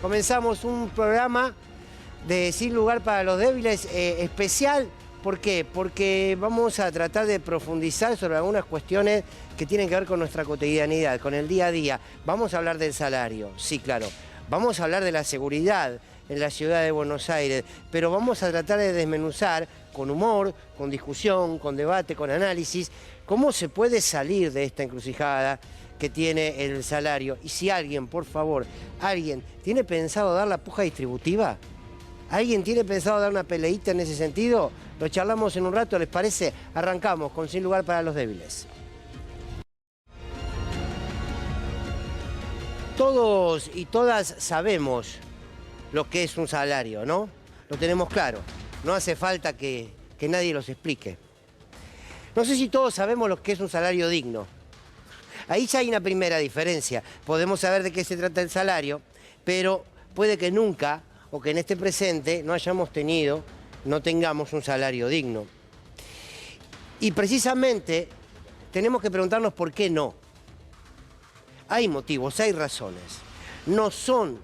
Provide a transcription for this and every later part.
Comenzamos un programa de Sin Lugar para los Débiles especial. ¿Por qué? Porque vamos a tratar de profundizar sobre algunas cuestiones que tienen que ver con nuestra cotidianidad, con el día a día. Vamos a hablar del salario, sí, claro. Vamos a hablar de la seguridad en la ciudad de Buenos Aires, pero vamos a tratar de desmenuzar con humor, con discusión, con debate, con análisis, cómo se puede salir de esta encrucijada que tiene el salario. Y si alguien, por favor, alguien tiene pensado dar la puja distributiva, ¿alguien tiene pensado dar una peleita en ese sentido? Lo charlamos en un rato, ¿les parece? Arrancamos con Sin Lugar para los Débiles. Todos y todas sabemos lo que es un salario, ¿no? Lo tenemos claro. No hace falta que nadie los explique. No sé si todos sabemos lo que es un salario digno. Ahí ya hay una primera diferencia. Podemos saber de qué se trata el salario, pero puede que nunca, o que en este presente, no tengamos un salario digno. Y precisamente tenemos que preguntarnos por qué no. Hay motivos, hay razones. No son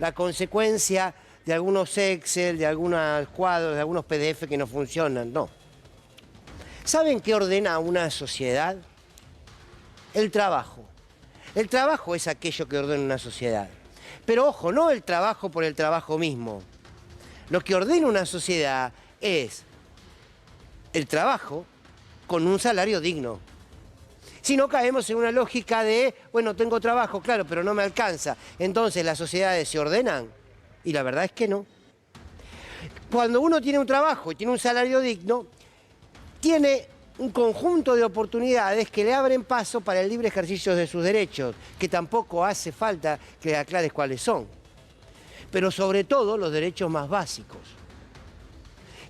la consecuencia de algunos Excel, de algunos cuadros, de algunos PDF que no funcionan, no. ¿Saben qué ordena una sociedad? El trabajo. El trabajo es aquello que ordena una sociedad. Pero ojo, no el trabajo por el trabajo mismo. Lo que ordena una sociedad es el trabajo con un salario digno. Si no, caemos en una lógica de, bueno, tengo trabajo, claro, pero no me alcanza. Entonces, ¿las sociedades se ordenan? Y la verdad es que no. Cuando uno tiene un trabajo y tiene un salario digno, tiene un conjunto de oportunidades que le abren paso para el libre ejercicio de sus derechos, que tampoco hace falta que le aclares cuáles son. Pero sobre todo los derechos más básicos.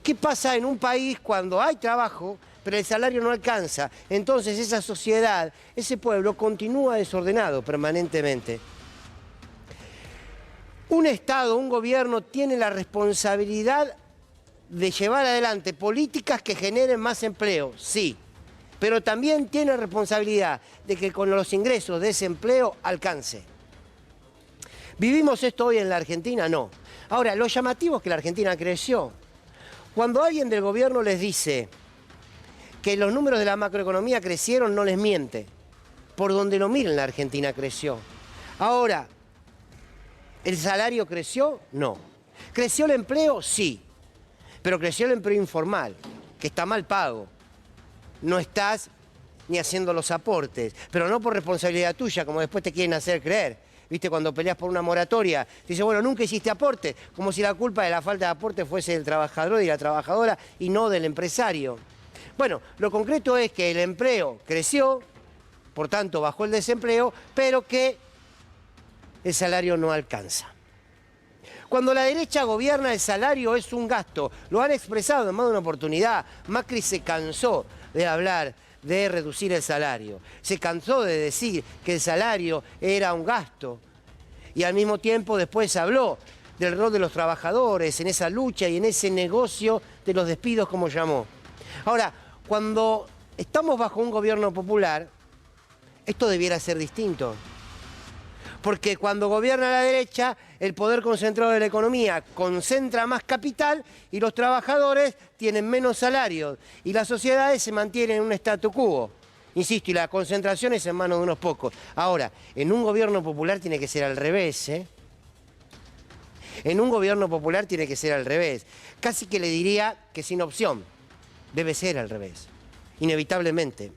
¿Qué pasa en un país cuando hay trabajo, pero el salario no alcanza? Entonces esa sociedad, ese pueblo continúa desordenado permanentemente. Un Estado, un gobierno tiene la responsabilidad de llevar adelante políticas que generen más empleo, sí, pero también tiene la responsabilidad de que con los ingresos de ese empleo alcance. ¿Vivimos esto hoy en la Argentina? No. Ahora, lo llamativo es que la Argentina creció. Cuando alguien del gobierno les dice que los números de la macroeconomía crecieron, no les miente. Por donde lo miren, la Argentina creció. Ahora, ¿el salario creció? No. ¿Creció el empleo? Sí. Pero creció el empleo informal, que está mal pago. No estás ni haciendo los aportes, pero no por responsabilidad tuya, como después te quieren hacer creer. ¿Viste? Cuando peleas por una moratoria, te dice, bueno, nunca hiciste aporte, como si la culpa de la falta de aporte fuese del trabajador y la trabajadora y no del empresario. Bueno, lo concreto es que el empleo creció, por tanto bajó el desempleo, pero que el salario no alcanza. Cuando la derecha gobierna, el salario es un gasto. Lo han expresado en más de una oportunidad. Macri se cansó de hablar de reducir el salario. Se cansó de decir que el salario era un gasto. Y al mismo tiempo después habló del rol de los trabajadores en esa lucha y en ese negocio de los despidos, como llamó. Ahora, cuando estamos bajo un gobierno popular, esto debiera ser distinto. Porque cuando gobierna la derecha, el poder concentrado de la economía concentra más capital y los trabajadores tienen menos salarios y las sociedades se mantienen en un statu quo. Insisto, y la concentración es en manos de unos pocos. Ahora, en un gobierno popular tiene que ser al revés, ¿eh? En un gobierno popular tiene que ser al revés. Casi que le diría que sin opción. Debe ser al revés, inevitablemente.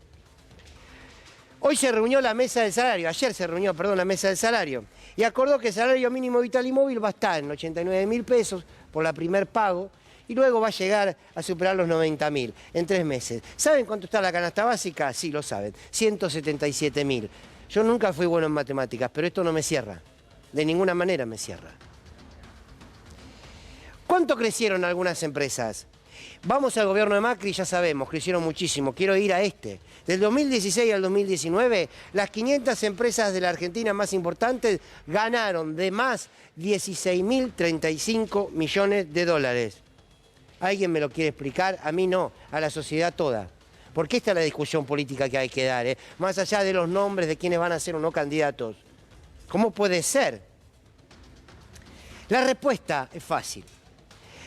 Hoy se reunió la mesa del salario, ayer se reunió, perdón, la mesa del salario, y acordó que el salario mínimo vital y móvil va a estar en 89.000 pesos por la primer pago, y luego va a llegar a superar los 90.000 en 3 meses. ¿Saben cuánto está la canasta básica? Sí, lo saben, 177.000. Yo nunca fui bueno en matemáticas, pero esto no me cierra, de ninguna manera me cierra. ¿Cuánto crecieron algunas empresas? Vamos al gobierno de Macri, ya sabemos, crecieron muchísimo. Quiero ir a este. Del 2016 al 2019, las 500 empresas de la Argentina más importantes ganaron de más 16.035 millones de dólares. ¿Alguien me lo quiere explicar? A mí no, a la sociedad toda. Porque esta es la discusión política que hay que dar, ¿eh? Más allá de los nombres de quienes van a ser o no candidatos. ¿Cómo puede ser La respuesta es fácil.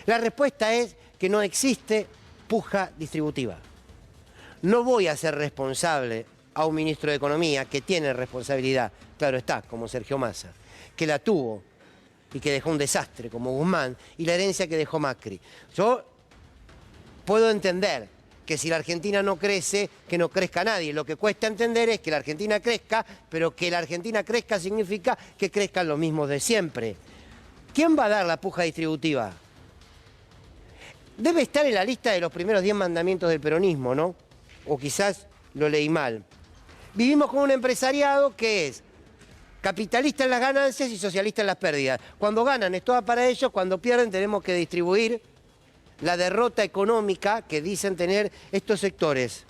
La respuesta es que no existe puja distributiva. No voy a ser responsable a un ministro de Economía que tiene responsabilidad, claro está, como Sergio Massa, que la tuvo y que dejó un desastre como Guzmán, y la herencia que dejó Macri. Yo puedo entender que si la Argentina no crece, que no crezca nadie. Lo que cuesta entender es que la Argentina crezca, pero que la Argentina crezca significa que crezcan los mismos de siempre. ¿Quién va a dar la puja distributiva? Debe estar en la lista de los primeros 10 mandamientos del peronismo, ¿no? O quizás lo leí mal. Vivimos con un empresariado que es capitalista en las ganancias y socialista en las pérdidas. Cuando ganan es toda para ellos, cuando pierden tenemos que distribuir la derrota económica que dicen tener estos sectores.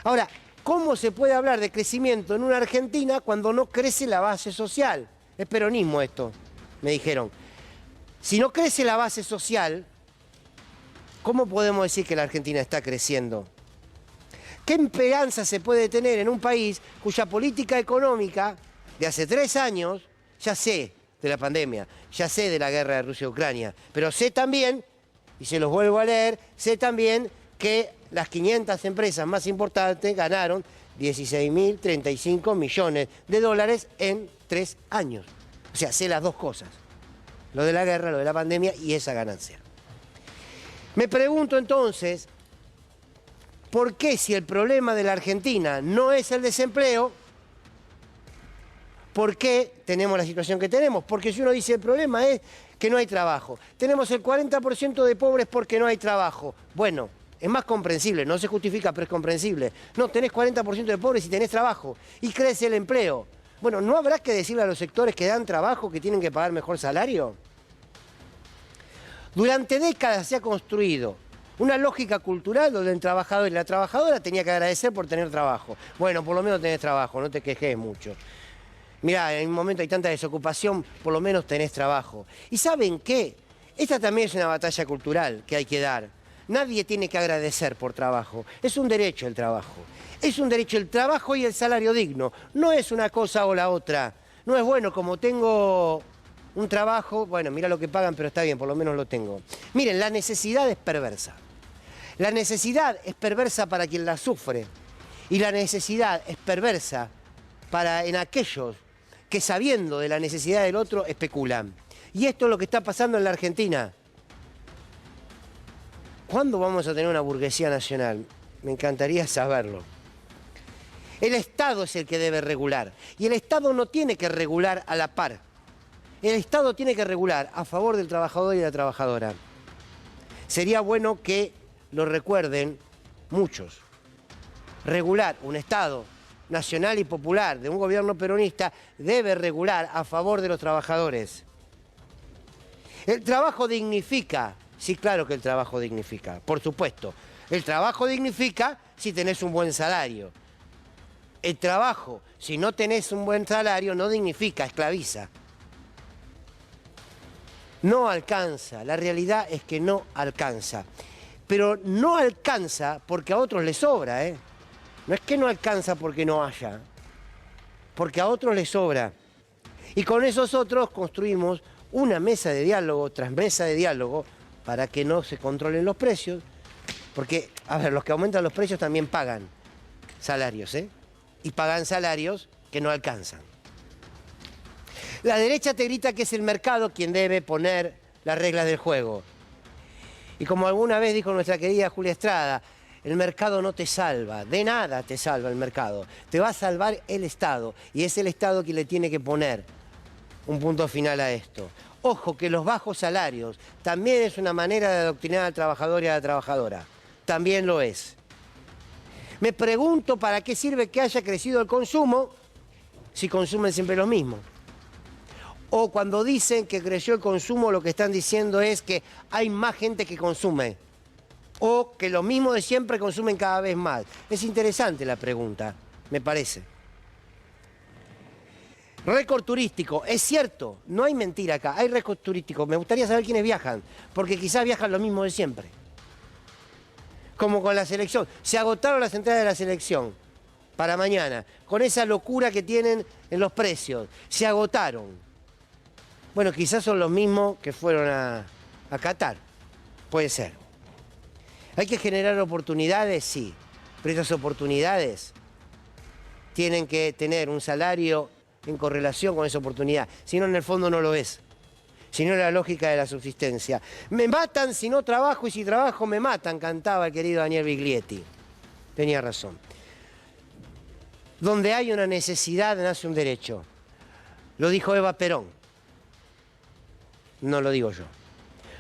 Ahora, ¿cómo se puede hablar de crecimiento en una Argentina cuando no crece la base social? Es peronismo esto, me dijeron. Si no crece la base social, ¿cómo podemos decir que la Argentina está creciendo? ¿Qué esperanza se puede tener en un país cuya política económica de hace 3 años, ya sé de la pandemia, ya sé de la guerra de Rusia-Ucrania, pero sé también, y se los vuelvo a leer, sé también que las 500 empresas más importantes ganaron 16.035 millones de dólares en 3 años. O sea, sé las dos cosas, lo de la guerra, lo de la pandemia y esa ganancia. Me pregunto entonces, ¿por qué si el problema de la Argentina no es el desempleo, por qué tenemos la situación que tenemos? Porque si uno dice el problema es que no hay trabajo. Tenemos el 40% de pobres porque no hay trabajo. Bueno, es más comprensible, no se justifica, pero es comprensible. No, tenés 40% de pobres y tenés trabajo y crece el empleo. Bueno, ¿no habrá que decirle a los sectores que dan trabajo que tienen que pagar mejor salario? Durante décadas se ha construido una lógica cultural donde el trabajador y la trabajadora tenía que agradecer por tener trabajo. Bueno, por lo menos tenés trabajo, no te quejes mucho. Mirá, en un momento hay tanta desocupación, por lo menos tenés trabajo. ¿Y saben qué? Esta también es una batalla cultural que hay que dar. Nadie tiene que agradecer por trabajo. Es un derecho el trabajo. Es un derecho el trabajo y el salario digno. No es una cosa o la otra. No es bueno, como tengo un trabajo, bueno, mira lo que pagan, pero está bien, por lo menos lo tengo. Miren, la necesidad es perversa. La necesidad es perversa para quien la sufre. Y la necesidad es perversa en aquellos que sabiendo de la necesidad del otro especulan. Y esto es lo que está pasando en la Argentina. ¿Cuándo vamos a tener una burguesía nacional? Me encantaría saberlo. El Estado es el que debe regular. Y el Estado no tiene que regular a la par. El Estado tiene que regular a favor del trabajador y de la trabajadora. Sería bueno que lo recuerden muchos. Regular un Estado nacional y popular de un gobierno peronista debe regular a favor de los trabajadores. El trabajo dignifica. Sí, claro que el trabajo dignifica, por supuesto. El trabajo dignifica si tenés un buen salario. El trabajo, si no tenés un buen salario, no dignifica, esclaviza. No alcanza, la realidad es que no alcanza. Pero no alcanza porque a otros les sobra, ¿eh? No es que no alcanza porque no haya, porque a otros les sobra. Y con esos otros construimos una mesa de diálogo tras mesa de diálogo para que no se controlen los precios. Porque, a ver, los que aumentan los precios también pagan salarios, ¿eh? Y pagan salarios que no alcanzan. La derecha te grita que es el mercado quien debe poner las reglas del juego. Y como alguna vez dijo nuestra querida Julia Estrada, el mercado no te salva, de nada te salva el mercado. Te va a salvar el Estado, y es el Estado quien le tiene que poner un punto final a esto. Ojo, que los bajos salarios también es una manera de adoctrinar al trabajador y a la trabajadora. También lo es. Me pregunto para qué sirve que haya crecido el consumo si consumen siempre lo mismo. O cuando dicen que creció el consumo, lo que están diciendo es que hay más gente que consume. O que lo mismo de siempre consumen cada vez más. Es interesante la pregunta, me parece. Récord turístico, es cierto, no hay mentira acá, hay récord turístico. Me gustaría saber quiénes viajan, porque quizás viajan lo mismo de siempre. Como con la selección. Se agotaron las entradas de la selección para mañana, con esa locura que tienen en los precios. Se agotaron. Bueno, quizás son los mismos que fueron a Qatar. Puede ser. ¿Hay que generar oportunidades? Sí. Pero esas oportunidades tienen que tener un salario en correlación con esa oportunidad. Si no, en el fondo no lo es. Si no, es la lógica de la subsistencia. Me matan si no trabajo y si trabajo me matan, cantaba el querido Daniel Biglietti. Tenía razón. Donde hay una necesidad nace un derecho. Lo dijo Eva Perón. No lo digo yo.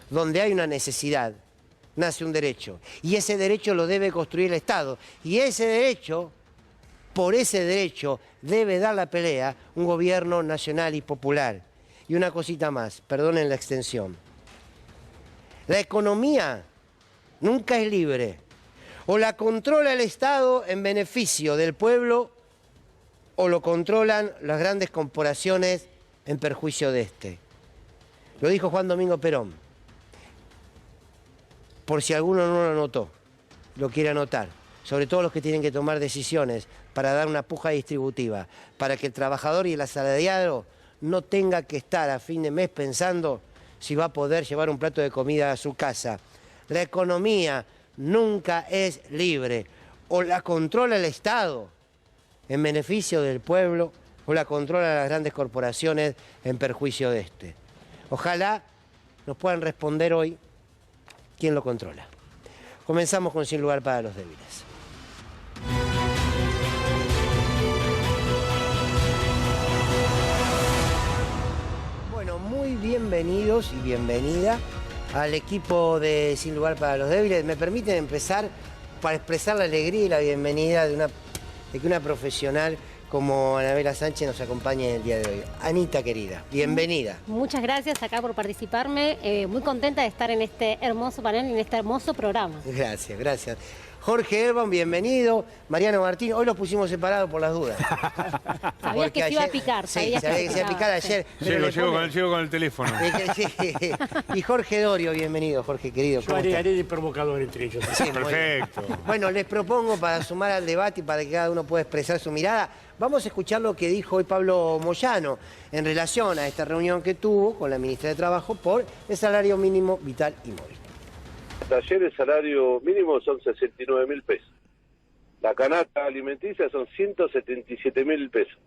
Donde hay una necesidad nace un derecho. Y ese derecho lo debe construir el Estado. Y ese derecho, por ese derecho, debe dar la pelea un gobierno nacional y popular. Y una cosita más, perdonen la extensión. La economía nunca es libre. O la controla el Estado en beneficio del pueblo, o lo controlan las grandes corporaciones en perjuicio de este. Lo dijo Juan Domingo Perón. Por si alguno no lo notó, lo quiere anotar. Sobre todo los que tienen que tomar decisiones para dar una puja distributiva, para que el trabajador y el asalariado no tenga que estar a fin de mes pensando si va a poder llevar un plato de comida a su casa. La economía nunca es libre. O la controla el Estado en beneficio del pueblo, o la controlan las grandes corporaciones en perjuicio de este. Ojalá nos puedan responder hoy quién lo controla. Comenzamos con Sin Lugar para los Débiles. Bueno, muy bienvenidos y bienvenida al equipo de Sin Lugar para los Débiles. Me permiten empezar para expresar la alegría y la bienvenida de que una profesional como Anabela Sánchez nos acompañe en el día de hoy. Anita, querida, bienvenida. Muchas gracias acá por participarme. Muy contenta de estar en este hermoso panel, en este hermoso programa. Gracias, gracias. Jorge Erban, bienvenido. Mariano Martín, hoy los pusimos separados por las dudas. Sabías que se iba a picar. Sí, sabía que se iba a picar ayer. Llego con el teléfono. Y Jorge Dorio, bienvenido, Jorge querido. Yo haré de provocador entre ellos. Sí, perfecto. Bueno, les propongo para sumar al debate y para que cada uno pueda expresar su mirada, vamos a escuchar lo que dijo hoy Pablo Moyano en relación a esta reunión que tuvo con la ministra de Trabajo por el salario mínimo vital y móvil. Ayer el salario mínimo son 69.000 pesos. La canasta alimenticia son 177.000 pesos.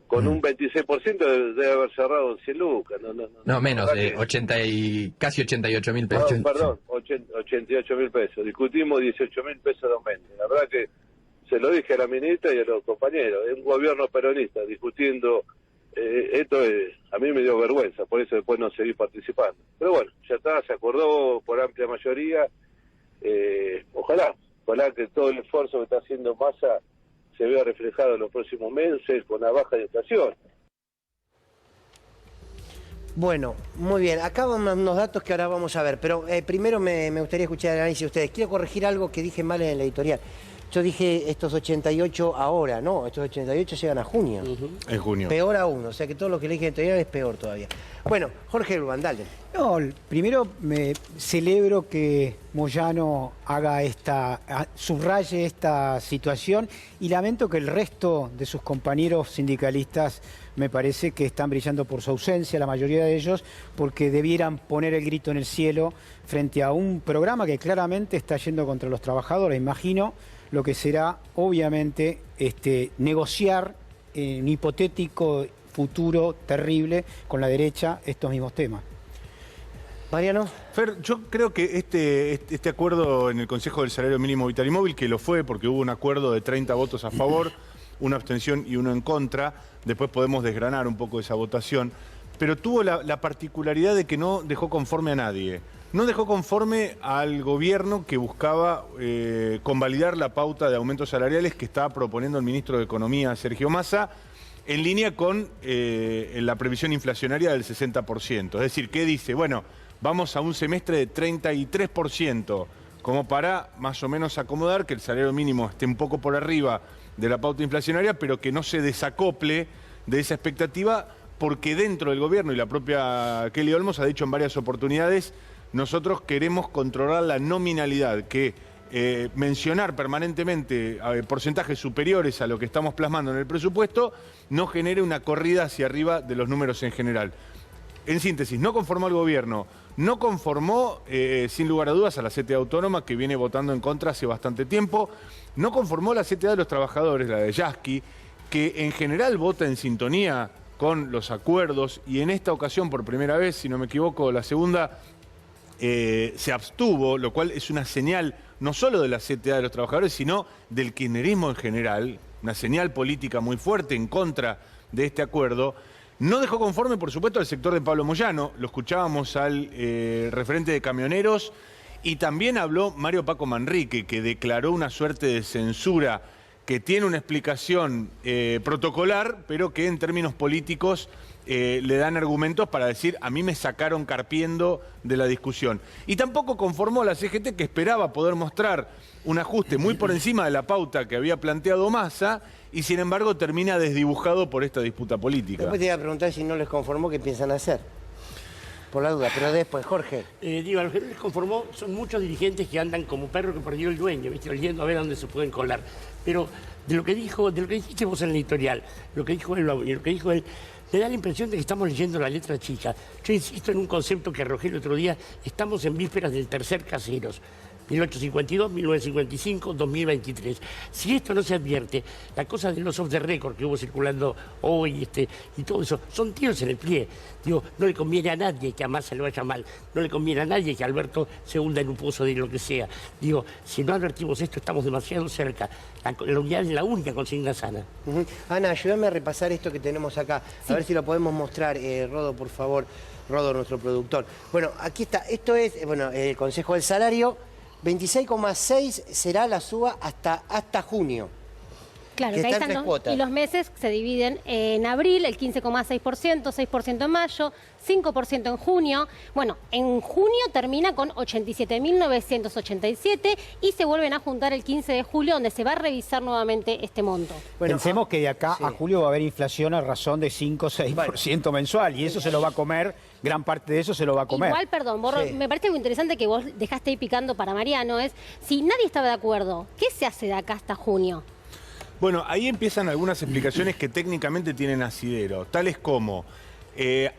Con un 26% debe haber cerrado en 100 lucas. No, menos, 80 y casi 88.000 pesos. Perdón, 88.000 pesos. Discutimos 18.000 pesos de aumento. La verdad que se lo dije a la ministra y a los compañeros. Es un gobierno peronista discutiendo. Esto a mí me dio vergüenza, por eso después no seguí participando. Pero bueno, ya está, se acordó por amplia mayoría. Ojalá que todo el esfuerzo que está haciendo Massa se vea reflejado en los próximos meses con la baja de inflación. Bueno, muy bien. Acá van unos datos que ahora vamos a ver, pero primero me gustaría escuchar el análisis de ustedes. Quiero corregir algo que dije mal en la editorial. Yo dije estos 88 ahora, no, estos 88 llegan a junio. En junio. Peor aún, o sea que todo lo que le dije en la editorial es peor todavía. Bueno, Jorge Urban, dale. No, primero me celebro que Moyano subraye esta situación y lamento que el resto de sus compañeros sindicalistas me parece que están brillando por su ausencia, la mayoría de ellos, porque debieran poner el grito en el cielo frente a un programa que claramente está yendo contra los trabajadores. Imagino lo que será, obviamente, negociar en un hipotético futuro terrible con la derecha estos mismos temas. Mariano. Fer, yo creo que este acuerdo en el Consejo del Salario Mínimo Vital y Móvil, que lo fue porque hubo un acuerdo de 30 votos a favor, una abstención y uno en contra, después podemos desgranar un poco esa votación, pero tuvo la particularidad de que no dejó conforme a nadie. No dejó conforme al gobierno que buscaba convalidar la pauta de aumentos salariales que estaba proponiendo el ministro de Economía, Sergio Massa, en línea con la previsión inflacionaria del 60%. Es decir, ¿qué dice? Bueno, vamos a un semestre de 33%, como para más o menos acomodar que el salario mínimo esté un poco por arriba de la pauta inflacionaria, pero que no se desacople de esa expectativa, porque dentro del gobierno, y la propia Kelly Olmos ha dicho en varias oportunidades, nosotros queremos controlar la nominalidad, que mencionar permanentemente porcentajes superiores a lo que estamos plasmando en el presupuesto no genere una corrida hacia arriba de los números en general. en síntesis, no conformó al gobierno, no conformó, sin lugar a dudas, a la CTA Autónoma, que viene votando en contra hace bastante tiempo, no conformó la CTA de los trabajadores, la de Yasky, que en general vota en sintonía con los acuerdos, y en esta ocasión, por primera vez, si no me equivoco, la segunda, se abstuvo, lo cual es una señal no solo de la CTA de los trabajadores, sino del kirchnerismo en general, una señal política muy fuerte en contra de este acuerdo. No dejó conforme, por supuesto, al sector de Pablo Moyano. Lo escuchábamos al referente de camioneros, y también habló Mario Paco Manrique, que declaró una suerte de censura que tiene una explicación protocolar, pero que en términos políticos le dan argumentos para decir: a mí me sacaron carpiendo de la discusión. Y tampoco conformó a la CGT, que esperaba poder mostrar un ajuste muy por encima de la pauta que había planteado Massa, y sin embargo termina desdibujado por esta disputa política. Después te iba a preguntar, si no les conformó, ¿qué piensan hacer? Por la duda, pero después, Jorge. Digo, a los que no les conformó son muchos dirigentes que andan como perro que perdió el dueño, ¿viste? Oliendo a ver a dónde se pueden colar. Pero de lo que dijiste vos en el editorial, lo que dijo él y lo que dijo él, me da la impresión de que estamos leyendo la letra chica. Yo insisto en un concepto que arrojé el otro día: estamos en vísperas del tercer Caseros. 1852, 1955, 2023. Si esto no se advierte, la cosa de los off the record que hubo circulando hoy y todo eso, son tiros en el pie. Digo, no le conviene a nadie que a Massa le vaya mal, no le conviene a nadie que Alberto se hunda en un pozo de lo que sea. Digo, si no advertimos esto, estamos demasiado cerca. La unidad es la única consigna sana. Ana, ayúdame a repasar esto que tenemos acá. A ver si lo podemos mostrar, Rodo, por favor. Rodo, nuestro productor. Bueno, aquí está. Esto es, el Consejo del Salario. 26,6 será la suba hasta junio. Claro, que ahí está en están 3 cuotas. Y los meses se dividen en abril, el 15,6%, 6% en mayo, 5% en junio. Bueno, en junio termina con 87.987 y se vuelven a juntar el 15 de julio, donde se va a revisar nuevamente este monto. Bueno, pensemos que de acá a julio va a haber inflación a razón de 5 o 6% mensual, y eso se lo va a comer, gran parte de eso se lo va a comer. Igual, perdón, Borro, me parece muy interesante que vos dejaste ahí picando para Mariano, es si nadie estaba de acuerdo, ¿qué se hace de acá hasta junio? Bueno, ahí empiezan algunas explicaciones que técnicamente tienen asidero, tales como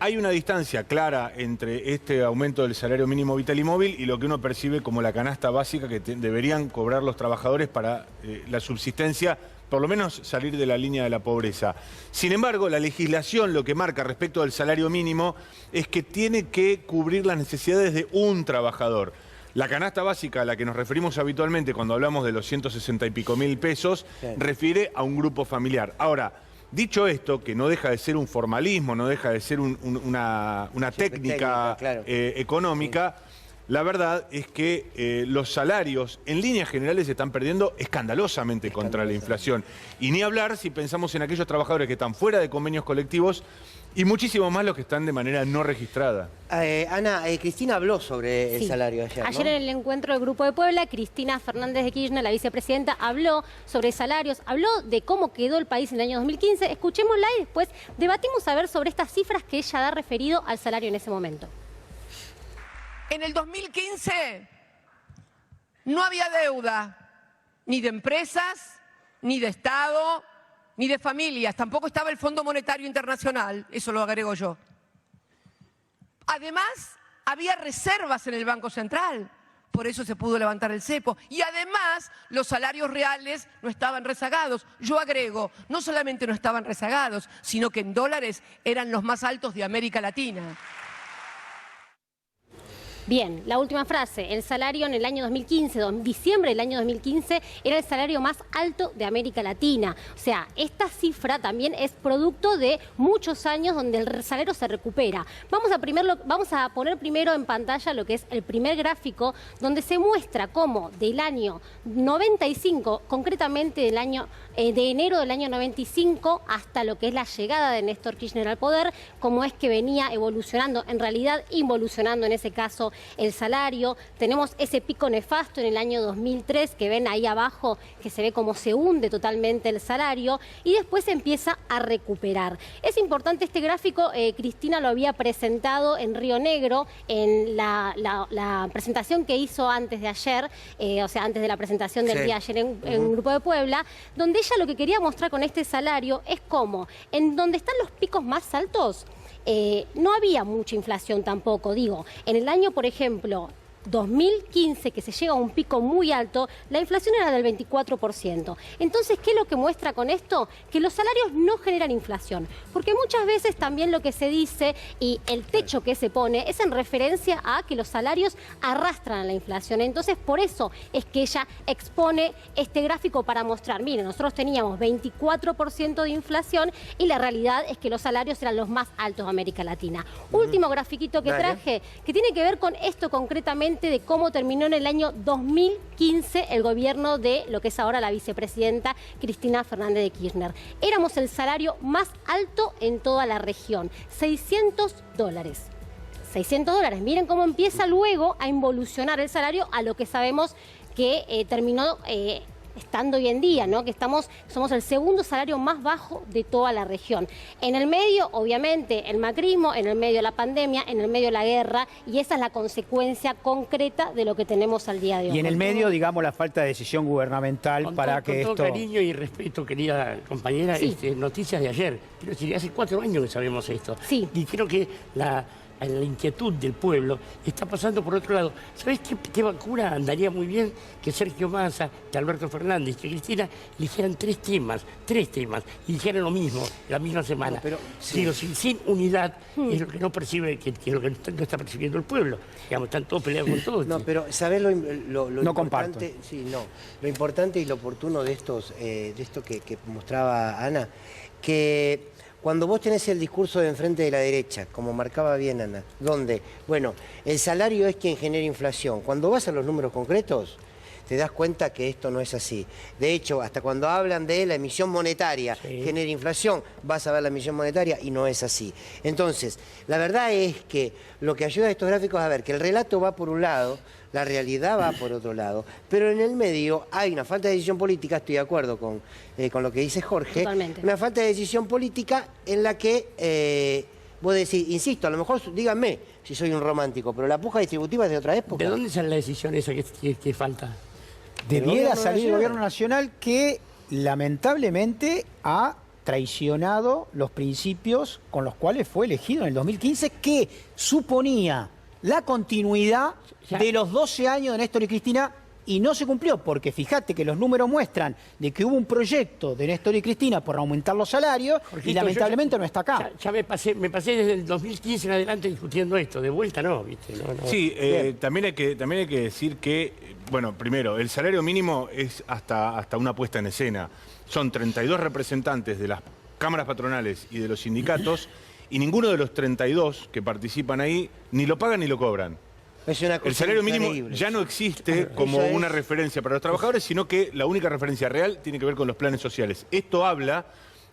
hay una distancia clara entre este aumento del salario mínimo vital y móvil y lo que uno percibe como la canasta básica que deberían cobrar los trabajadores para la subsistencia, por lo menos salir de la línea de la pobreza. Sin embargo, la legislación lo que marca respecto al salario mínimo es que tiene que cubrir las necesidades de un trabajador. La canasta básica a la que nos referimos habitualmente cuando hablamos de los 160 y pico mil pesos, refiere a un grupo familiar. Ahora, dicho esto, que no deja de ser un formalismo, no deja de ser una técnica económica, la verdad es que los salarios en líneas generales se están perdiendo escandalosamente contra la inflación. Y ni hablar si pensamos en aquellos trabajadores que están fuera de convenios colectivos y muchísimo más los que están de manera no registrada. Ana, Cristina habló sobre el salario ayer, ¿no? Ayer en el encuentro del Grupo de Puebla, Cristina Fernández de Kirchner, la vicepresidenta, habló sobre salarios, habló de cómo quedó el país en el año 2015. Escuchémosla y después debatimos a ver sobre estas cifras que ella da referido al salario en ese momento. En el 2015 no había deuda, ni de empresas, ni de Estado, ni de familias. Tampoco estaba el Fondo Monetario Internacional, eso lo agrego yo. Además, había reservas en el Banco Central, por eso se pudo levantar el cepo. Y además, los salarios reales no estaban rezagados. Yo agrego, no solamente no estaban rezagados, sino que en dólares eran los más altos de América Latina. Bien, la última frase. El salario en el año 2015, diciembre del año 2015, era el salario más alto de América Latina. O sea, esta cifra también es producto de muchos años donde el salario se recupera. Vamos a poner primero en pantalla lo que es el primer gráfico, donde se muestra cómo del año 95, concretamente del año de enero del año 95 hasta lo que es la llegada de Néstor Kirchner al poder, cómo es que venía evolucionando, en realidad involucionando en ese caso el salario. Tenemos ese pico nefasto en el año 2003 que ven ahí abajo, que se ve cómo se hunde totalmente el salario y después se empieza a recuperar. Es importante este gráfico, Cristina lo había presentado en Río Negro en la presentación que hizo antes de ayer, o sea, antes de la presentación del día ayer en un Grupo de Puebla, donde ella lo que quería mostrar con este salario es cómo, en donde están los picos más altos, no había mucha inflación tampoco. Digo, en el año, por ejemplo, 2015, que se llega a un pico muy alto, la inflación era del 24%. Entonces, ¿qué es lo que muestra con esto? Que los salarios no generan inflación. Porque muchas veces también lo que se dice y el techo que se pone es en referencia a que los salarios arrastran a la inflación. Entonces, por eso es que ella expone este gráfico para mostrar, miren, nosotros teníamos 24% de inflación y la realidad es que los salarios eran los más altos de América Latina. Último grafiquito que traje, que tiene que ver con esto concretamente, de cómo terminó en el año 2015 el gobierno de lo que es ahora la vicepresidenta Cristina Fernández de Kirchner. Éramos el salario más alto en toda la región, $600. $600. Miren cómo empieza luego a involucionar el salario a lo que sabemos que terminó estando hoy en día, ¿no? Que somos el segundo salario más bajo de toda la región. En el medio, obviamente, el macrismo, en el medio la pandemia, en el medio la guerra, y esa es la consecuencia concreta de lo que tenemos al día de hoy. Y en el medio, digamos, la falta de decisión gubernamental para que esto... Con todo cariño y respeto, querida compañera, Sí. Noticias de ayer. Quiero decir, hace 4 años que sabemos esto. Sí. Y creo que la inquietud del pueblo está pasando por otro lado. ¿Sabés qué vacuna andaría muy bien? Que Sergio Massa, que Alberto Fernández, que Cristina eligieran tres temas, y dijeran lo mismo la misma semana. No, pero, sí. Digo, sin unidad es lo que no percibe, que es lo que no está percibiendo el pueblo. Digamos, están todos peleados con todos. No, pero ¿sabés lo No importante? Sí, no. Lo importante y lo oportuno de esto que mostraba Ana, que cuando vos tenés el discurso de enfrente de la derecha, como marcaba bien Ana, donde, bueno, el salario es quien genera inflación. Cuando vas a los números concretos, te das cuenta que esto no es así. De hecho, hasta cuando hablan de la emisión monetaria genera inflación, vas a ver la emisión monetaria y no es así. Entonces, la verdad es que lo que ayuda a estos gráficos es a ver que el relato va por un lado, la realidad va por otro lado, pero en el medio hay una falta de decisión política, estoy de acuerdo con lo que dice Jorge, Totalmente. una falta de decisión política en la que vos decís, insisto, a lo mejor díganme si soy un romántico, pero la puja distributiva es de otra época. ¿De dónde sale la decisión esa que falta? Debiera salir el gobierno nacional que lamentablemente ha traicionado los principios con los cuales fue elegido en el 2015, que suponía la continuidad de los 12 años de Néstor y Cristina, y no se cumplió, porque fíjate que los números muestran de que hubo un proyecto de Néstor y Cristina por aumentar los salarios, Jorgito, y lamentablemente no está acá. Ya me pasé desde el 2015 en adelante discutiendo esto. De vuelta no, ¿viste? No. Sí, también hay que decir que, bueno, primero, el salario mínimo es hasta una puesta en escena. Son 32 representantes de las cámaras patronales y de los sindicatos, y ninguno de los 32 que participan ahí ni lo pagan ni lo cobran. Es una cosa El salario mínimo increíble. ya no existe como Eso es. una referencia para los trabajadores, sino que la única referencia real tiene que ver con los planes sociales. Esto habla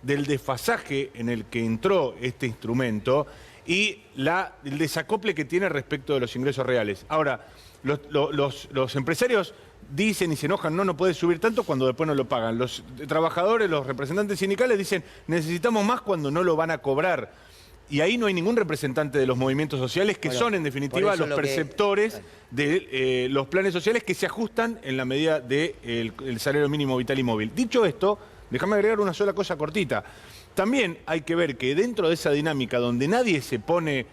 del desfasaje en el que entró este instrumento y el desacople que tiene respecto de los ingresos reales. Ahora, los empresarios dicen y se enojan, no puede subir tanto cuando después no lo pagan. Los trabajadores, los representantes sindicales dicen, necesitamos más cuando no lo van a cobrar. Y ahí no hay ningún representante de los movimientos sociales, que Bueno, son en definitiva por eso los perceptores de los planes sociales que se ajustan en la medida del salario mínimo vital y móvil. Dicho esto, déjame agregar una sola cosa cortita. También hay que ver que dentro de esa dinámica donde nadie se pone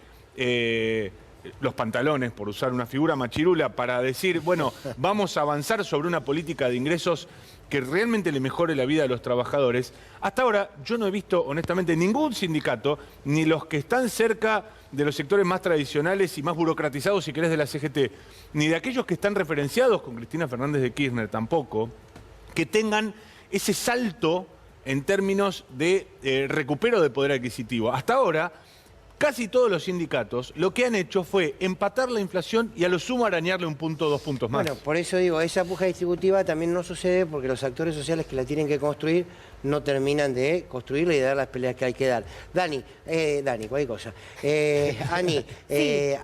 los pantalones, por usar una figura machirula, para decir, bueno, vamos a avanzar sobre una política de ingresos que realmente le mejore la vida de los trabajadores. Hasta ahora yo no he visto, honestamente, ningún sindicato, ni los que están cerca de los sectores más tradicionales y más burocratizados, si querés, de la CGT, ni de aquellos que están referenciados con Cristina Fernández de Kirchner tampoco, que tengan ese salto en términos de recupero de poder adquisitivo. Hasta ahora, casi todos los sindicatos lo que han hecho fue empatar la inflación y a lo sumo arañarle 1 punto, 2 puntos más. Bueno, por eso digo, esa puja distributiva también no sucede porque los actores sociales que la tienen que construir no terminan de construirla y de dar las peleas que hay que dar. Dani, cualquier cosa. Ani,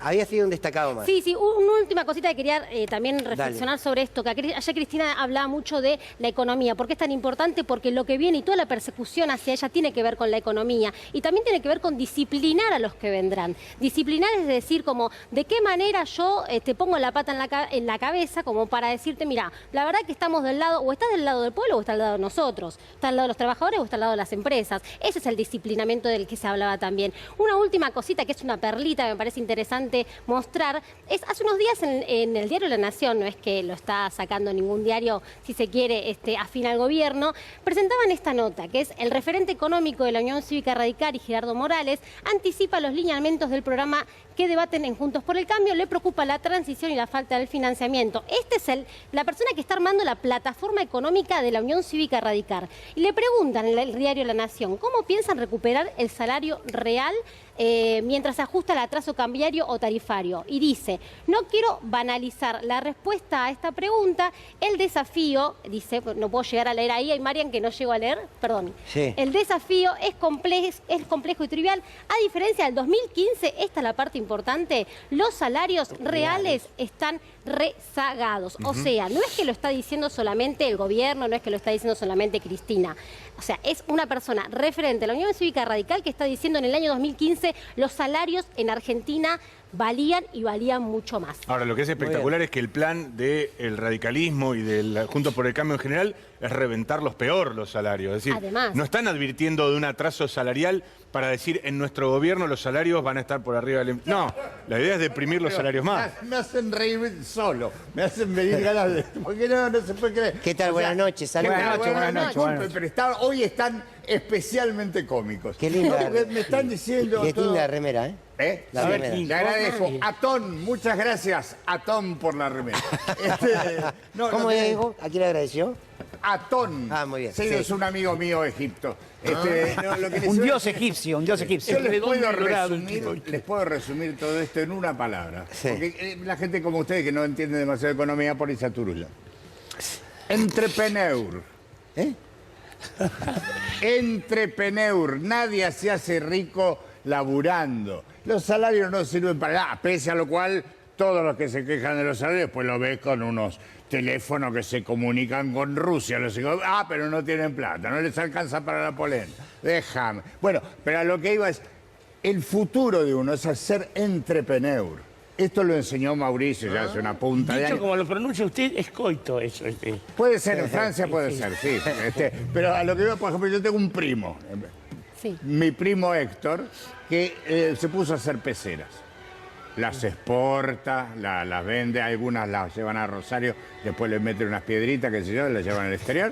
había sido un destacado más. Sí, una última cosita que quería también reflexionar sobre esto, que ayer Cristina hablaba mucho de la economía. ¿Por qué es tan importante? Porque lo que viene y toda la persecución hacia ella tiene que ver con la economía y también tiene que ver con disciplinar a los que vendrán. Disciplinar es decir, como de qué manera yo te pongo la pata en la cabeza como para decirte, mira, la verdad que estamos del lado, o estás del lado del pueblo o estás del lado de nosotros, estás del lado lado de los trabajadores o está al lado de las empresas. Ese es el disciplinamiento del que se hablaba también. Una última cosita que es una perlita, me parece interesante mostrar, es hace unos días en el diario La Nación, no es que lo está sacando ningún diario, si se quiere, afín al gobierno, presentaban esta nota, que es el referente económico de la Unión Cívica Radical y Gerardo Morales anticipa los lineamientos del programa que debaten en Juntos por el Cambio, le preocupa la transición y la falta del financiamiento. Este es la persona que está armando la plataforma económica de la Unión Cívica Radical. Y le preguntan en el diario La Nación, ¿cómo piensan recuperar el salario real mientras se ajusta el atraso cambiario o tarifario? Y dice, no quiero banalizar la respuesta a esta pregunta, el desafío, dice, no puedo llegar a leer ahí, hay Marian que no llego a leer, perdón. Sí. El desafío es complejo y trivial. A diferencia del 2015, esta es la parte importante, los salarios reales están rezagados. O sea, no es que lo está diciendo solamente el gobierno, no es que lo está diciendo solamente Cristina. O sea, es una persona referente a la Unión Cívica Radical que está diciendo en el año 2015 los salarios en Argentina valían y valían mucho más. Ahora, lo que es espectacular es que el plan del radicalismo y del Juntos por el Cambio en general es reventarlos peor los salarios. Es decir, además, no están advirtiendo de un atraso salarial para decir en nuestro gobierno los salarios van a estar por arriba del... No, la idea es deprimir los salarios más. Me hacen reír solo, me hacen venir ganas de... Porque no se puede creer. ¿Qué tal? Buenas noches, saludos. Buenas noches. Pero hoy están especialmente cómicos. Qué linda. Me están diciendo... Qué todo... linda remera, ¿eh? La remera. Le agradezco. Atón, muchas gracias, Atón, por la remera. ¿Cómo digo? ¿A quién le agradeció? Atón. Ah, muy bien. Sí, Sí. es un amigo mío de Egipto. Un dios egipcio, un dios egipcio. Yo les puedo resumir todo esto en una palabra. Sí. Porque la gente como ustedes que no entiende demasiado de economía por esa turula. Entrepreneur. Entrepreneur. Nadie se hace rico laburando. Los salarios no sirven para nada, pese a lo cual todos los que se quejan de los salarios, pues lo ves con unos teléfonos que se comunican con Rusia. Pero no tienen plata, no les alcanza para la polenta. Déjame. Bueno, pero a lo que iba es, el futuro de uno es ser entrepreneur. Esto lo enseñó Mauricio ya hace una punta de Dicho años. como lo pronuncia usted, es coito eso. Puede ser, en Francia puede ser, sí. Pero a lo que iba, por ejemplo, yo tengo un primo. sí. Mi primo Héctor, que se puso a hacer peceras. Las exporta, las vende, algunas las llevan a Rosario, después le meten unas piedritas, qué sé yo, las llevan al exterior.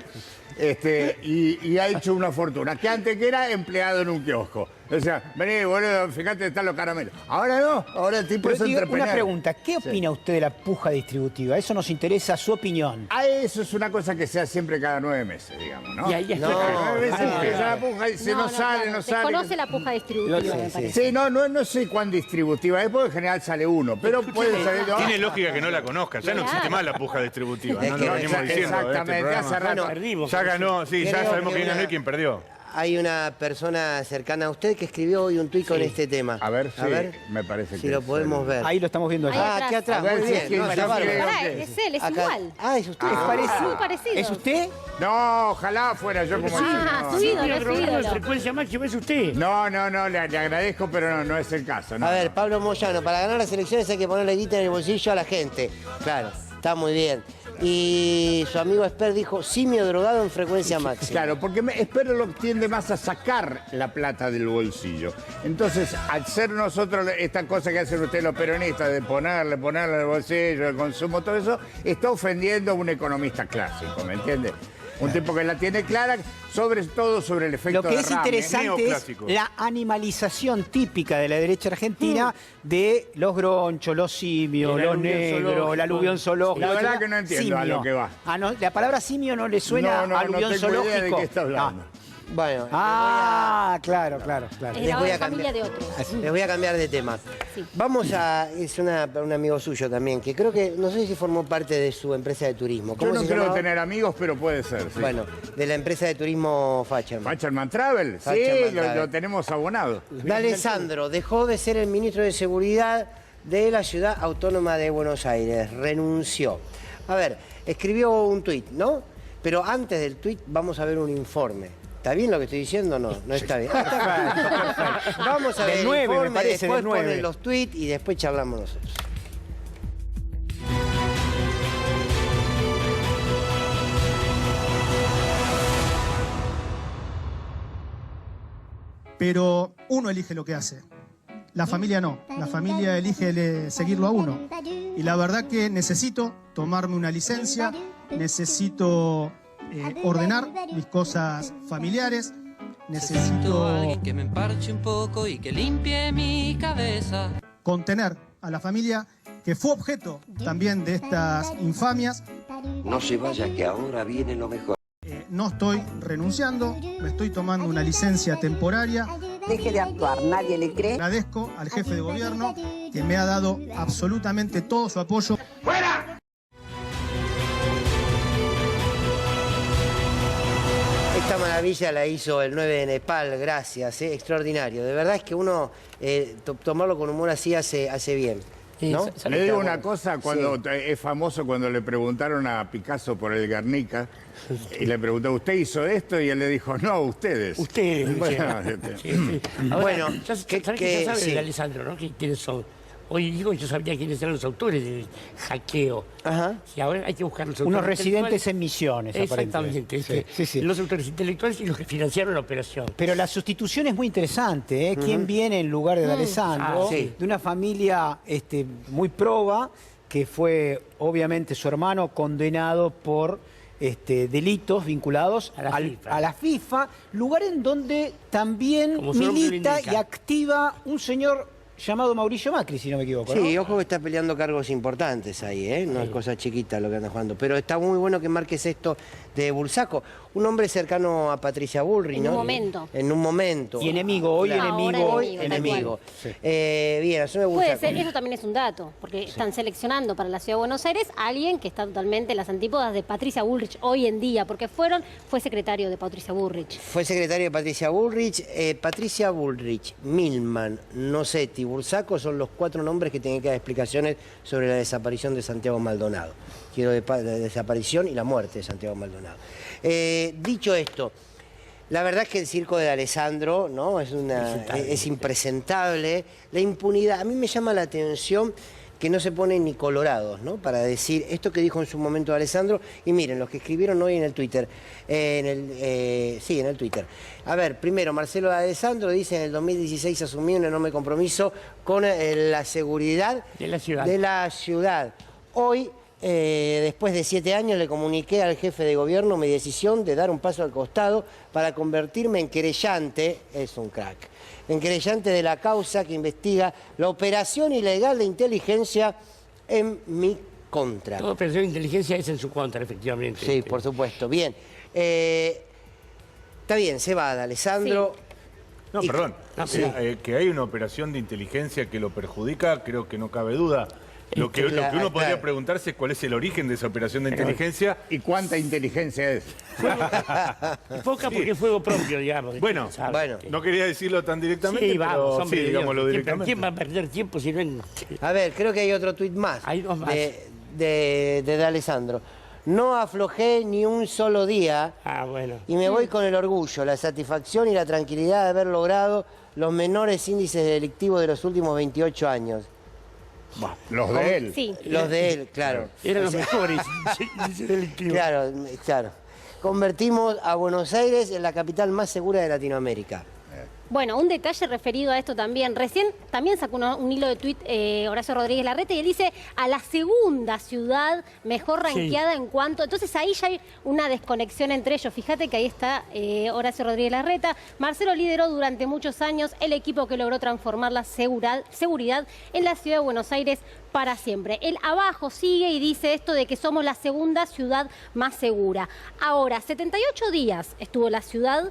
Y ha hecho una fortuna, que antes que era empleado en un kiosco. O sea, vení, boludo, fíjate, están los caramelos. Ahora no, ahora el tipo Pero es digo, entrepreneur. una pregunta, ¿qué opina usted de la puja distributiva? Eso nos interesa, su opinión. Eso es una cosa que se hace siempre cada 9 meses, digamos, ¿no? Y ahí está. Cada 9 meses empieza la puja y se no sale, claro, no sale. desconoce la puja distributiva, me parece. Sí, no sé cuán distributiva es, porque en general sale uno, pero puede salir dos. Tiene lógica que no la conozca, ya no existe más la puja distributiva. Es No que- lo venimos diciendo. Exactamente, hace rato. Perdimos. Ya ganó, sí, ya Creo sabemos que quién ganó y una- quién perdió. Hay una persona cercana a usted que escribió hoy un tuit con este tema. A ver, me parece si que lo es podemos el- ver. Ahí lo estamos viendo. Ahí allí. Ah, aquí atrás, A ver muy si bien. es que No, yo está bárbaro. creo- Pará, es él, es Acá- igual. Ah, es usted. ¿Es parecido? Muy parecido. ¿Es usted? No, ojalá fuera yo como Ah, yo. su ídolo, El es su programa de ídolo. frecuencia máxima es usted. No, le agradezco, pero no es el caso. No, A ver, no. Pablo Moyano, para ganar las elecciones hay que ponerle guita en el bolsillo a la gente. Claro, está muy bien. Y su amigo Esper dijo, simio drogado en frecuencia máxima. Claro, porque espero lo tiende más a sacar la plata del bolsillo. Entonces, al ser nosotros esta cosa que hacen ustedes los peronistas de ponerle en el bolsillo, el consumo, todo eso, está ofendiendo a un economista clásico, ¿me entiende? Un tipo que la tiene clara, sobre todo sobre el efecto Lo que es derrame. interesante es neoclásico. la animalización típica de la derecha argentina de los gronchos, los simios, El los aluvión negros, zoológico. el aluvión zoológico. La verdad que no entiendo a lo que va. Ah, no, la palabra simio no le suena No a aluvión tengo idea zoológico. de qué está hablando. Bueno, Claro. Es Les voy la a familia cambiar. de otros. les voy a cambiar de tema. Sí. Vamos a... Es un amigo suyo también, que creo que, no sé si formó parte de su empresa de turismo. Yo ¿Cómo no se creo llamaba? tener amigos, pero puede ser. Sí. Bueno, de la empresa de turismo Facherman. Facherman Travel, Facherman sí, Travel. lo tenemos abonado. D'Alessandro dejó de ser el ministro de Seguridad de la Ciudad Autónoma de Buenos Aires. Renunció. A ver, escribió un tuit, ¿no? Pero antes del tuit vamos a ver un informe. ¿Está bien lo que estoy diciendo o no? No está bien. Ah, está bien. Vamos a ver Del el 9, me informe, parece, después del 9. ponen los tuits y después charlamos nosotros. pero uno elige lo que hace. La familia no, la familia elige seguirlo a uno. Y la verdad que necesito tomarme una licencia, necesito ordenar mis cosas familiares, necesito alguien que me emparche un poco y que limpie mi cabeza. Contener a la familia que fue objeto también de estas infamias. No se vaya, que ahora viene lo mejor. No estoy renunciando, me estoy tomando una licencia temporaria. Deje de actuar, nadie le cree. Agradezco al jefe de gobierno que me ha dado absolutamente todo su apoyo. ¡Fuera! Esta maravilla la hizo el 9 de Nepal, gracias, extraordinario. De verdad es que uno tomarlo con humor así hace bien. ¿No? Le digo una cosa, cuando es famoso cuando le preguntaron a Picasso por el Guernica y le preguntó, ¿usted hizo esto? Y él le dijo, no, ustedes. Ustedes. Bueno, Ahora, bueno, ya sabe sí. de Alessandro, ¿no? ¿Quiénes son? Hoy digo, yo sabía quiénes eran los autores del hackeo. Ajá. Y ahora hay que buscar los autores Unos residentes intelectuales. en Misiones, Exactamente. aparentemente. Sí. Los autores intelectuales y los que financiaron la operación. Pero la sustitución es muy interesante, ¿eh? ¿Quién viene en lugar de Alessandro? sí. De una familia muy proba, que fue obviamente su hermano condenado por delitos vinculados a la FIFA, lugar en donde también Como su nombre lo milita indica. y activa un señor llamado Mauricio Macri, si no me equivoco, ¿no? Sí, ojo que está peleando cargos importantes ahí, ¿eh? No es cosa chiquita lo que anda jugando. Pero está muy bueno que marques esto de Bursaco. Un hombre cercano a Patricia Bullrich, En ¿no? un momento. En un momento. Y enemigo, hoy Claro. enemigo. Ahora Hoy enemigo, tal enemigo. Sí. Bien, asume Puede Bursaco. ser, eso también es un dato, porque están seleccionando para la Ciudad de Buenos Aires a alguien que está totalmente en las antípodas de Patricia Bullrich hoy en día, porque fue secretario de Patricia Bullrich. Fue secretario de Patricia Bullrich, Milman, Nocetti, Bursaco son los 4 nombres que tienen que dar explicaciones sobre la desaparición de Santiago Maldonado. La desaparición y la muerte de Santiago Maldonado. Dicho esto, la verdad es que el circo de Alessandro, ¿no? es impresentable. La impunidad, a mí me llama la atención que no se ponen ni colorados, ¿no? Para decir esto que dijo en su momento Alessandro. Y miren, los que escribieron hoy en el Twitter. En el Twitter. A ver, primero, Marcelo de Alessandro dice en el 2016 asumió un enorme compromiso con la seguridad De la ciudad. Hoy, después de 7 años, le comuniqué al jefe de gobierno mi decisión de dar un paso al costado para convertirme en querellante, es un crack, en querellante de la causa que investiga la operación ilegal de inteligencia en mi contra. Toda operación de inteligencia es en su contra, efectivamente. Sí, por supuesto. Bien. Está bien, se va de Alessandro. No, Y- perdón. Sí. Que hay una operación de inteligencia que lo perjudica, creo que no cabe duda. Lo que uno podría claro. preguntarse es cuál es el origen de esa operación de inteligencia. ¿Y cuánta inteligencia es? Poca porque es fuego propio, digamos. Bueno, ¿sabe? bueno. No quería decirlo tan directamente, Sí, vamos, pero hombre, sí, digámoslo Dios, directamente. ¿Quién va a perder tiempo si no en... A ver, creo que hay otro tuit más. Hay 2 más. De Alessandro. No aflojé ni un solo día bueno. y me voy con el orgullo, la satisfacción y la tranquilidad de haber logrado los menores índices delictivos de los últimos 28 años. Los de él. Sí. Los de él, claro. Eran O los sea, mejores. índices delictivos. Claro. Convertimos a Buenos Aires en la capital más segura de Latinoamérica. Bueno, un detalle referido a esto también. Recién también sacó un hilo de tuit Horacio Rodríguez Larreta y él dice a la segunda ciudad mejor rankeada en cuanto... Entonces ahí ya hay una desconexión entre ellos. Fíjate que ahí está Horacio Rodríguez Larreta. Marcelo lideró durante muchos años el equipo que logró transformar la seguridad en la ciudad de Buenos Aires para siempre. Él abajo sigue y dice esto de que somos la segunda ciudad más segura. Ahora, 78 días estuvo la ciudad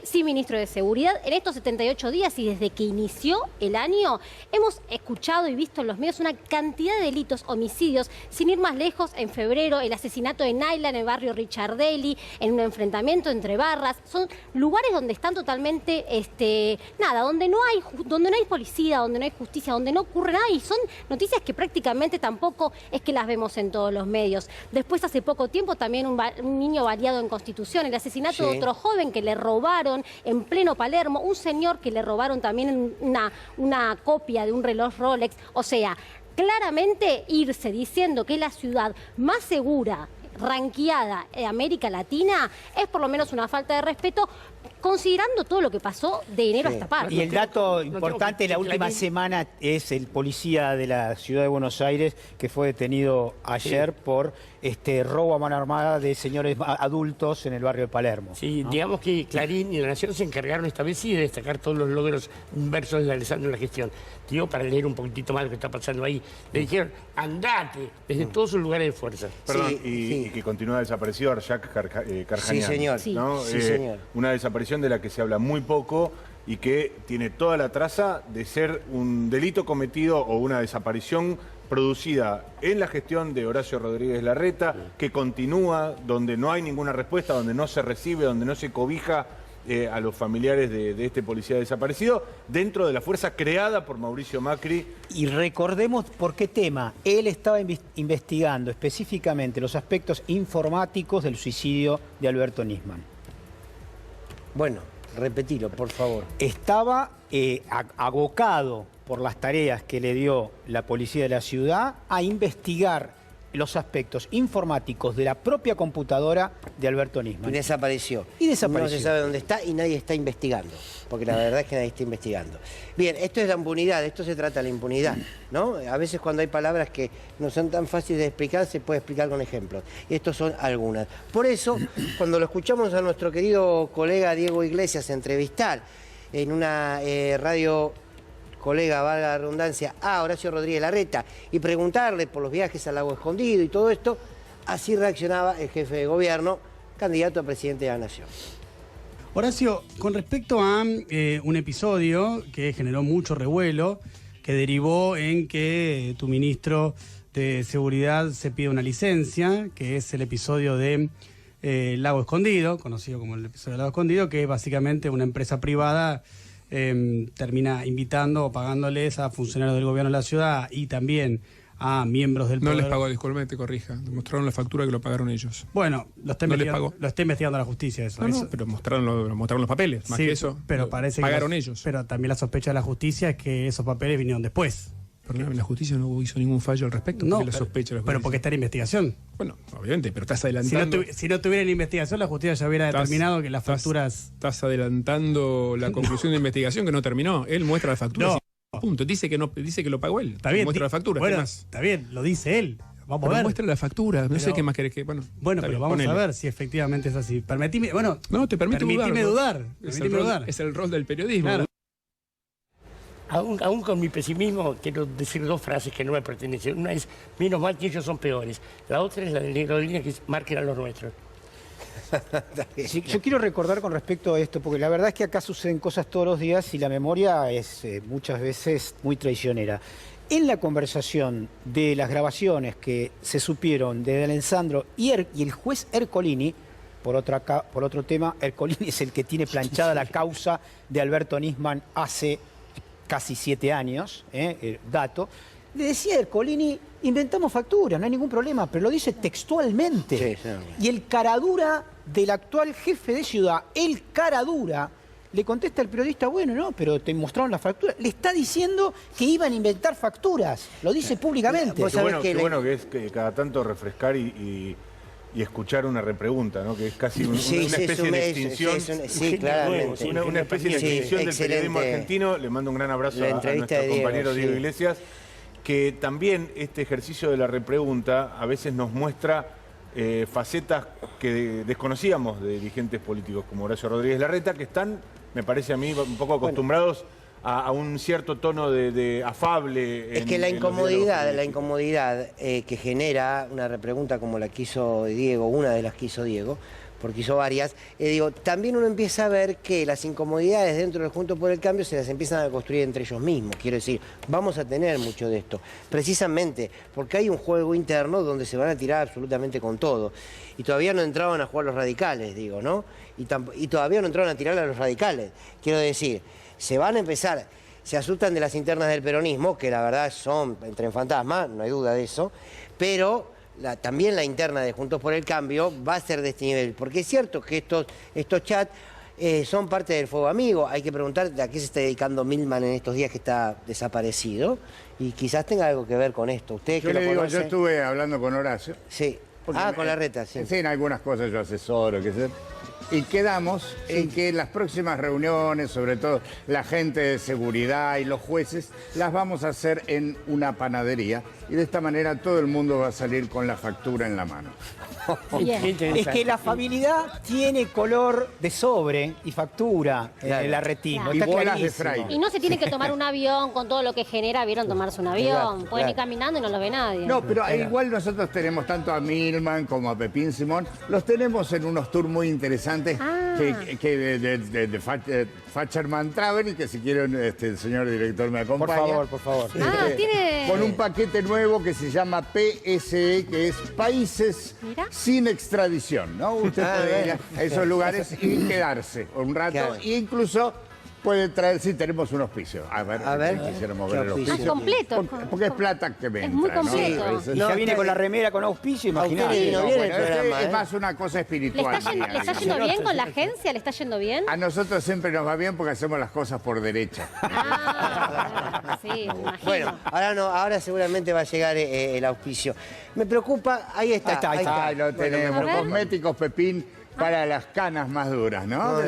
sin ministro de Seguridad. En estos 78 días y desde que inició el año, hemos escuchado y visto en los medios una cantidad de delitos, homicidios. Sin ir más lejos, en febrero, el asesinato de Naila en el barrio Richardelli, en un enfrentamiento entre barras. Son lugares donde están totalmente, donde no hay policía, donde no hay justicia, donde no ocurre nada y son noticias que prácticamente tampoco es que las vemos en todos los medios. Después, hace poco tiempo, también un niño baleado en Constitución, el asesinato de otro joven que le robaron en pleno Palermo, un señor que le robaron también una copia de un reloj Rolex. O sea, claramente irse diciendo que es la ciudad más segura ranqueada en América Latina es por lo menos una falta de respeto considerando todo lo que pasó de enero a esta parte. Y el dato importante de la última semana es el policía de la ciudad de Buenos Aires que fue detenido ayer por robo a mano armada de señores adultos en el barrio de Palermo. Sí, digamos que Clarín y La Nación se encargaron esta vez sí de destacar todos los logros inversos de Alessandro en la gestión. Digo, para leer un poquitito más lo que está pasando ahí. Le dijeron, andate, desde todos sus lugares de fuerza. Perdón, y que continúa desaparecido Arshak Karjanian. Sí, señor. ¿no? Sí, señor. Una desaparición de la que se habla muy poco y que tiene toda la traza de ser un delito cometido o una desaparición producida en la gestión de Horacio Rodríguez Larreta, que continúa, donde no hay ninguna respuesta, donde no se recibe, donde no se cobija a los familiares de este policía desaparecido, dentro de la fuerza creada por Mauricio Macri. Y recordemos por qué tema. Él estaba investigando específicamente los aspectos informáticos del suicidio de Alberto Nisman. Bueno, repetilo, por favor. Estaba abocado por las tareas que le dio la policía de la ciudad a investigar los aspectos informáticos de la propia computadora de Alberto Nisman. Y desapareció. No se sabe dónde está y nadie está investigando, porque la verdad es que nadie está investigando. Bien, esto es la impunidad, de esto se trata la impunidad, ¿no? A veces cuando hay palabras que no son tan fáciles de explicar, se puede explicar con ejemplos. Y estos son algunas. Por eso, cuando lo escuchamos a nuestro querido colega Diego Iglesias entrevistar en una radio... colega, valga la redundancia, a Horacio Rodríguez Larreta y preguntarle por los viajes al Lago Escondido y todo esto, así reaccionaba el jefe de gobierno, candidato a presidente de la Nación. Horacio, con respecto a un episodio que generó mucho revuelo, que derivó en que tu ministro de Seguridad se pide una licencia, que es el episodio de Lago Escondido, conocido como el episodio de Lago Escondido, que es básicamente una empresa privada termina invitando o pagándoles a funcionarios del gobierno de la ciudad y también a miembros del poder. No les pagó, disculpe, te corrija. Mostraron la factura que lo pagaron ellos. Bueno, lo está investigando la justicia eso. No, pero mostraron los papeles, más sí, que eso. Pero parece pagaron que ellos. Pero también la sospecha de la justicia es que esos papeles vinieron después. Perdóname, la justicia no hizo ningún fallo al respecto. No, la sospecha pero porque está en investigación. Bueno, obviamente, pero estás adelantando. Si no tuviera en investigación, la justicia ya hubiera determinado que las facturas. Estás adelantando la conclusión de investigación que no terminó. Él muestra la factura. No. Punto. Dice que lo pagó él. Está bien. Muestra la factura. Bueno, ¿qué más? está bien, lo dice él. Vamos a ver. Muestra la factura. No sé qué más querés que. Bueno, pero bien, vamos ponele. a ver si efectivamente es así. Permitime. Bueno, no, te permito dudar. Es el rol del periodismo. Claro. Aún con mi pesimismo, quiero decir dos frases que no me pertenecen. Una es, menos mal que ellos son peores. La otra es la del negro de línea, que es, marquen a los nuestros. Sí, yo quiero recordar con respecto a esto, porque la verdad es que acá suceden cosas todos los días y la memoria es muchas veces muy traicionera. En la conversación de las grabaciones que se supieron de Alessandro y el juez Ercolini, por otro tema, Ercolini es el que tiene planchada la causa de Alberto Nisman hace casi 7 años, dato, le decía Ercolini, inventamos facturas, no hay ningún problema, pero lo dice textualmente. Sí. Y el caradura del actual jefe de ciudad, el caradura, le contesta al periodista, bueno, no, pero te mostraron la factura. Le está diciendo que iban a inventar facturas, lo dice públicamente. Qué bueno que es que cada tanto refrescar y escuchar una repregunta, ¿no? Que es casi una especie de extinción. Sí, claramente. Una especie de extinción del periodismo argentino. Le mando un gran abrazo a nuestro compañero Diego Iglesias, que también este ejercicio de la repregunta a veces nos muestra facetas que desconocíamos de dirigentes políticos como Horacio Rodríguez Larreta, que están, me parece a mí, un poco acostumbrados a un cierto tono de afable. Es que la incomodidad que genera una repregunta como la que hizo Diego, una de las que hizo Diego, porque hizo varias, también uno empieza a ver que las incomodidades dentro del Juntos por el Cambio se las empiezan a construir entre ellos mismos. Quiero decir, vamos a tener mucho de esto, precisamente porque hay un juego interno donde se van a tirar absolutamente con todo. Y todavía no entraban a jugar los radicales, digo, ¿no? Y todavía no entraron a tirar a los radicales. Quiero decir, se van a empezar, se asustan de las internas del peronismo, que la verdad son entre fantasmas, no hay duda de eso, pero también la interna de Juntos por el Cambio va a ser de este nivel, porque es cierto que estos chats son parte del fuego amigo. Hay que preguntar a qué se está dedicando Milman en estos días que está desaparecido, y quizás tenga algo que ver con esto. Ustedes yo que le lo digo, conocen... yo estuve hablando con Horacio. Sí. Con Larreta, sí. Sí, en algunas cosas yo asesoro, qué sé. Y quedamos en que las próximas reuniones, sobre todo la gente de seguridad y los jueces, las vamos a hacer en una panadería y de esta manera todo el mundo va a salir con la factura en la mano. Es que la afabilidad tiene color de sobre y factura en la retina. Y Está bolas de clarísimo. fraile. Y no se tiene que tomar un avión con todo lo que genera, vieron tomarse un avión. Pueden ir caminando y no lo ve nadie. No, pero igual nosotros tenemos tanto a Milman como a Pepín Simón, los tenemos en unos tours muy interesantes que de Facherman Travel, y que si quieren el señor director me acompaña. Por favor. Tiene... Con un paquete nuevo que se llama PSE, que es Países Sin Extradición, ¿no? Usted puede ir a esos lugares y quedarse un rato, Claro. e incluso puede traer, si tenemos un auspicio. A ver. Quisiéramos ver el auspicio. Es completo. Porque es plata que me Es muy entra, ¿no? completo. Y ya viene con la remera con auspicio, imagínate. Sí, no viene el Bueno, programa, es más una cosa ¿Le espiritual. está yendo bien con la agencia? ¿Le está yendo bien? A nosotros siempre nos va bien porque hacemos las cosas por derecha. Sí, me imagino. Bueno, ahora seguramente va a llegar el auspicio. Me preocupa, ahí está. Ahí lo tenemos. A ver. Cosméticos Pepín para las canas más duras, ¿no?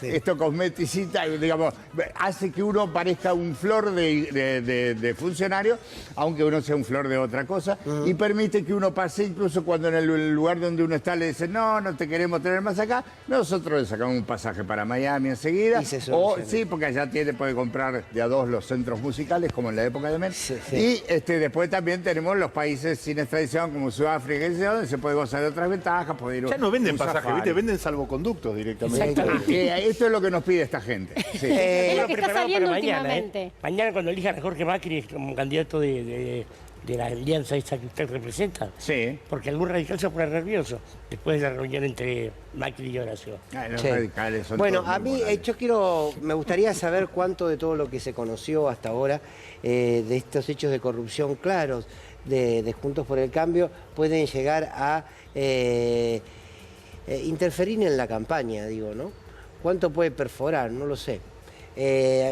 Esto cosmeticita, digamos, hace que uno parezca un flor de funcionario, aunque uno sea un flor de otra cosa, y permite que uno pase, incluso cuando en el lugar donde uno está le dicen, no te queremos tener más acá, nosotros le sacamos un pasaje para Miami enseguida. O sí, porque allá puede comprar de a dos los centros musicales, como en la época de Mel. Y después también tenemos los países sin extradición, como Sudáfrica, donde se puede gozar de otras ventajas, puede ir Ya no venden un pasajes, safari. ¿viste? Venden salvoconductos directamente. Esto es lo que nos pide esta gente. Sí. Es lo que está Preparado saliendo para mañana, últimamente. Mañana cuando elijan a Jorge Macri como candidato de la alianza esta que usted representa. Sí. Porque algún radical se pone nervioso después de la reunión entre Macri y Horacio. Los Sí. radicales son Bueno, todos a mí muy morales. me gustaría saber cuánto de todo lo que se conoció hasta ahora, de estos hechos de corrupción claros de Juntos por el Cambio, pueden llegar a interferir en la campaña, digo, ¿no? ¿Cuánto puede perforar? No lo sé.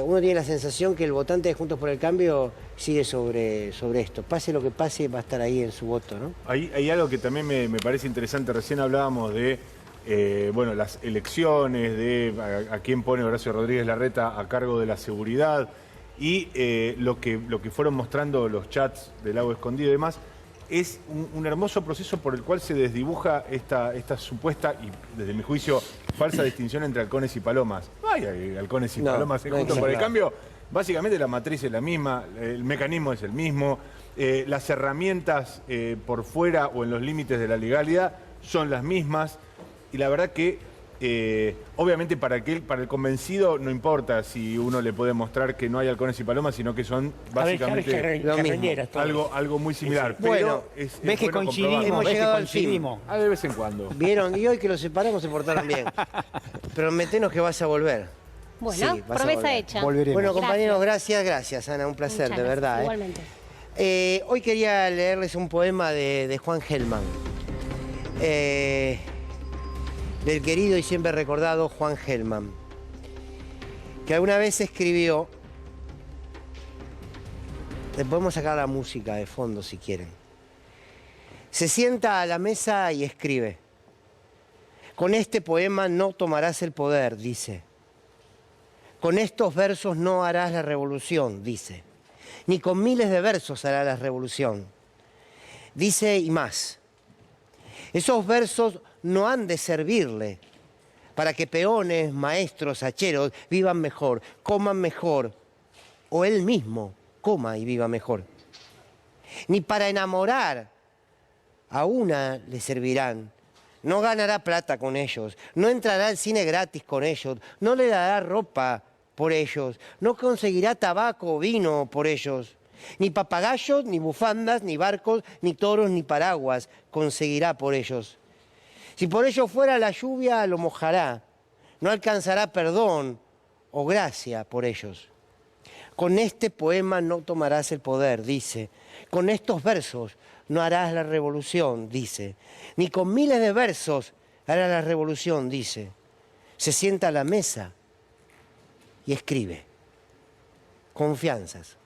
Uno tiene la sensación que el votante de Juntos por el Cambio sigue sobre esto. Pase lo que pase, va a estar ahí en su voto, ¿no? Hay algo que también me parece interesante. Recién hablábamos de las elecciones, de a quién pone Horacio Rodríguez Larreta a cargo de la seguridad y lo que fueron mostrando los chats del Lago Escondido y demás. Es un hermoso proceso por el cual se desdibuja esta supuesta y, desde mi juicio, falsa distinción entre halcones y palomas. No hay halcones y palomas Juntos por el Cambio. Básicamente la matriz es la misma, el mecanismo es el mismo, las herramientas por fuera o en los límites de la legalidad son las mismas. Y la verdad que, obviamente para el convencido no importa si uno le puede mostrar que no hay halcones y palomas, sino que son básicamente lo mismo. algo muy similar. Bueno, pero ves que bueno coincidimos, Hemos ves que llegado al fin. coincidimos. de vez en cuando. ¿Vieron? Y hoy que los separamos se portaron bien. Prometenos que vas a volver. Bueno, Sí, vas a promesa volver. hecha. Volveremos. Bueno, compañeros, gracias, Ana, un placer, Muchas de gracias, verdad. Igualmente. Hoy quería leerles un poema de Juan Gelman. Del querido y siempre recordado Juan Gelman, que alguna vez escribió, le podemos sacar la música de fondo si quieren. Se sienta a la mesa y escribe. Con este poema no tomarás el poder, dice. Con estos versos no harás la revolución, dice. Ni con miles de versos hará la revolución. Dice y más. Esos versos no han de servirle para que peones, maestros, hacheros vivan mejor, coman mejor, o él mismo coma y viva mejor. Ni para enamorar a una le servirán. No ganará plata con ellos, no entrará al cine gratis con ellos, no le dará ropa por ellos, no conseguirá tabaco o vino por ellos. Ni papagayos, ni bufandas, ni barcos, ni toros, ni paraguas conseguirá por ellos. Si por ello fuera la lluvia, lo mojará. No alcanzará perdón o gracia por ellos. Con este poema no tomarás el poder, dice. Con estos versos no harás la revolución, dice. Ni con miles de versos harás la revolución, dice. Se sienta a la mesa y escribe. Confianzas,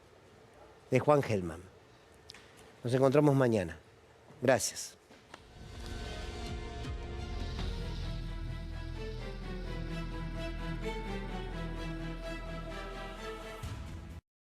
de Juan Gelman. Nos encontramos mañana. Gracias.